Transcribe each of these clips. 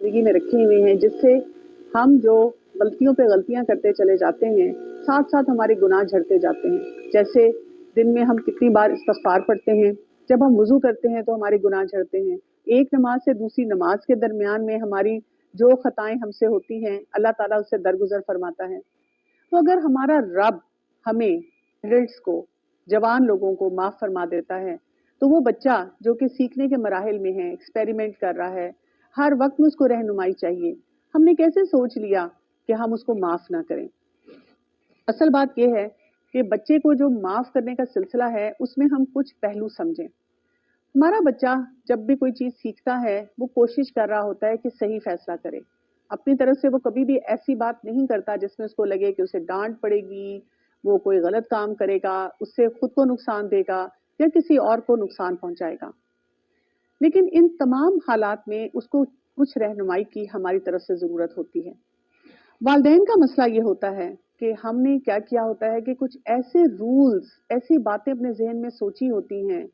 ज़िंदगी में रखे हुए हैं, जिससे हम जो गलतियों पे गलतियां करते चले जाते हैं, साथ साथ हमारे गुनाह झड़ते जाते हैं। जैसे दिन में हम कितनी बार इस्तग़फ़ार पढ़ते हैं, जब हम वुज़ू करते हैं तो हमारे गुनाह झड़ते हैं। एक नमाज से दूसरी नमाज के दरमियान में हमारी जो खताएं हमसे होती हैं, अल्लाह ताला उससे दरगुजर फरमाता है। तो अगर हमारा रब हमें एडल्ट्स को, जवान लोगों को माफ़ फरमा देता है, तो वो बच्चा जो कि सीखने के मराहिल में है, एक्सपेरिमेंट कर रहा है, हर वक्त में उसको रहनुमाई चाहिए। हमने कैसे सोच लिया कि हम उसको माफ़ ना करें? असल बात यह है कि बच्चे को जो माफ़ करने का सिलसिला है, उसमें हम कुछ पहलू समझें। हमारा बच्चा जब भी कोई चीज़ सीखता है, वो कोशिश कर रहा होता है कि सही फैसला करे। अपनी तरफ से वो कभी भी ऐसी बात नहीं करता जिसमें उसको लगे कि उसे डांट पड़ेगी, वो कोई गलत काम करेगा, उससे खुद को नुकसान देगा या किसी और को नुकसान पहुंचाएगा। लेकिन इन तमाम हालात में उसको कुछ रहनुमाई की हमारी तरफ से ज़रूरत होती है। वालिदैन का मसला ये होता है कि हमने क्या किया होता है कि कुछ ऐसे रूल्स, ऐसी बातें अपने जहन में सोची होती हैं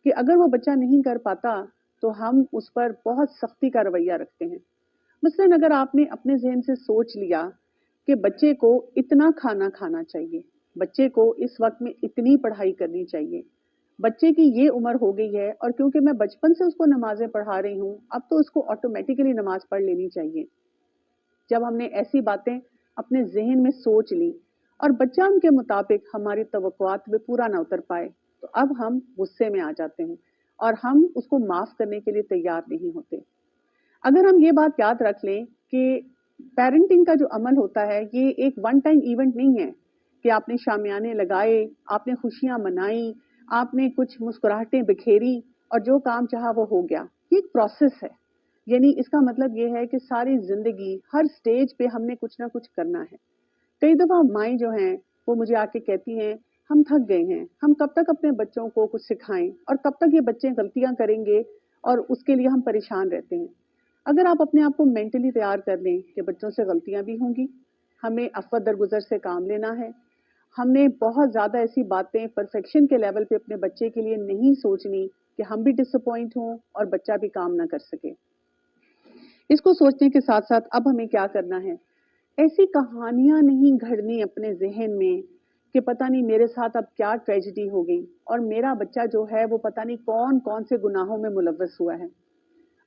कि अगर वो बच्चा नहीं कर पाता तो हम उस पर बहुत सख्ती का रवैया रखते हैं। मसलन अगर आपने अपने जहन से सोच लिया कि बच्चे को इतना खाना खाना चाहिए, बच्चे को इस वक्त में इतनी पढ़ाई करनी चाहिए, बच्चे की ये उम्र हो गई है और क्योंकि मैं बचपन से उसको नमाजें पढ़ा रही हूँ, अब तो उसको ऑटोमेटिकली नमाज पढ़ लेनी चाहिए। जब हमने ऐसी बातें अपने जहन में सोच ली और बच्चा उनके मुताबिक हमारी तवक्कुआत में पूरा ना उतर पाए, तो अब हम गुस्से में आ जाते हैं और हम उसको माफ करने के लिए तैयार नहीं होते। अगर हम ये बात याद रख लें कि पेरेंटिंग का जो अमल होता है, ये एक वन टाइम इवेंट नहीं है कि आपने शामियाने लगाए, आपने खुशियां मनाई, आपने कुछ मुस्कुराहटें बिखेरी और जो काम चाहा वो हो गया। ये एक प्रोसेस है। यानी इसका मतलब ये है कि सारी जिंदगी हर स्टेज पे हमने कुछ ना कुछ करना है। कई दफा माएँ जो हैं वो मुझे आके कहती हैं, हम थक गए हैं, हम कब तक अपने बच्चों को कुछ सिखाएं और कब तक ये बच्चे गलतियां करेंगे और उसके लिए हम परेशान रहते हैं। अगर आप अपने आप को मेंटली तैयार कर लें कि बच्चों से गलतियां भी होंगी, हमें अफ़्व दरगुजर से काम लेना है, हमने बहुत ज़्यादा ऐसी बातें परफेक्शन के लेवल पे अपने बच्चे के लिए नहीं सोचनी कि हम भी डिसअपॉइंट हों और बच्चा भी काम ना कर सके। इसको सोचने के साथ साथ अब हमें क्या करना है, ऐसी कहानियां नहीं घड़नी अपने जहन में कि पता नहीं मेरे साथ अब क्या ट्रेजेडी हो गई और मेरा बच्चा जो है वो पता नहीं कौन कौन से गुनाहों में मुलव्वस हुआ है।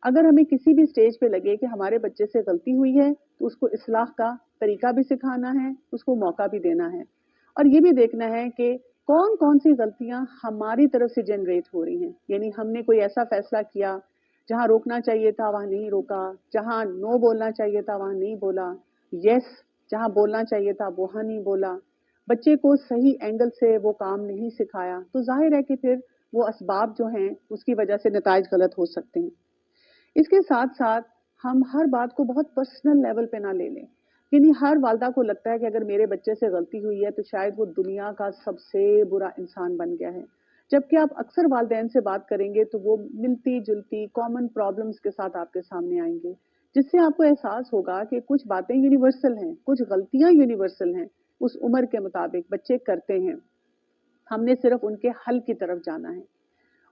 अगर हमें किसी भी स्टेज पे लगे कि हमारे बच्चे से गलती हुई है, तो उसको इस्लाह का तरीका भी सिखाना है, उसको मौका भी देना है और ये भी देखना है कि कौन कौन सी गलतियां हमारी तरफ से जनरेट हो रही हैं। यानी हमने कोई ऐसा फैसला किया जहां रोकना चाहिए था वहां नहीं रोका, जहां नो बोलना चाहिए था वहां नहीं बोला, यस जहां बोलना चाहिए था वहां नहीं बोला, बच्चे को सही एंगल से वो काम नहीं सिखाया, तो जाहिर है कि फिर वो असबाब जो हैं उसकी वजह से नताइज गलत हो सकते हैं। इसके साथ साथ हम हर बात को बहुत पर्सनल लेवल पे ना ले लें। यानी हर वालदा को लगता है कि अगर मेरे बच्चे से गलती हुई है तो शायद वो दुनिया का सबसे बुरा इंसान बन गया है, जबकि आप अक्सर वालिदैन से बात करेंगे तो वो मिलती जुलती कॉमन प्रॉब्लम्स के साथ आपके सामने आएंगे, जिससे आपको एहसास होगा कि कुछ बातें यूनिवर्सल हैं, कुछ गलतियां यूनिवर्सल हैं, उस उम्र के मुताबिक बच्चे करते हैं, हमने सिर्फ उनके हल की तरफ जाना है।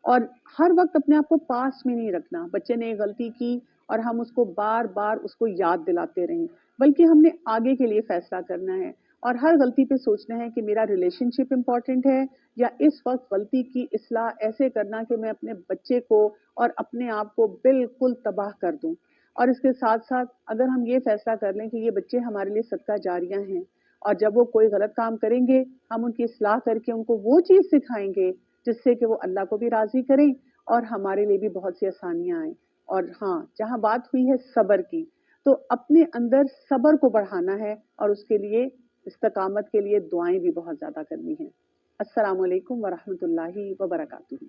और हर वक्त अपने आप को पास में नहीं रखना, बच्चे ने गलती की और हम उसको बार बार उसको याद दिलाते रहें, बल्कि हमने आगे के लिए फैसला करना है और हर गलती पे सोचना है कि मेरा रिलेशनशिप इंपॉर्टेंट है या इस वक्त गलती की इस्लाह ऐसे करना कि मैं अपने बच्चे को और अपने आप को बिल्कुल तबाह कर दूं। और इसके साथ साथ अगर हम ये फैसला कर लें कि ये बच्चे हमारे लिए सदका जारियां हैं और जब वो कोई गलत काम करेंगे हम उनकी इस्लाह करके उनको वो चीज़ सिखाएंगे जिससे कि वो अल्लाह को भी राजी करें और हमारे लिए भी बहुत सी आसानियां आए। और हाँ, जहां बात हुई है सब्र की, तो अपने अंदर सब्र को बढ़ाना है और उसके लिए इस्तकामत के लिए दुआएं भी बहुत ज्यादा करनी है। अस्सलामु अलैकुम वरहमतुल्लाहि वबरकातुहू।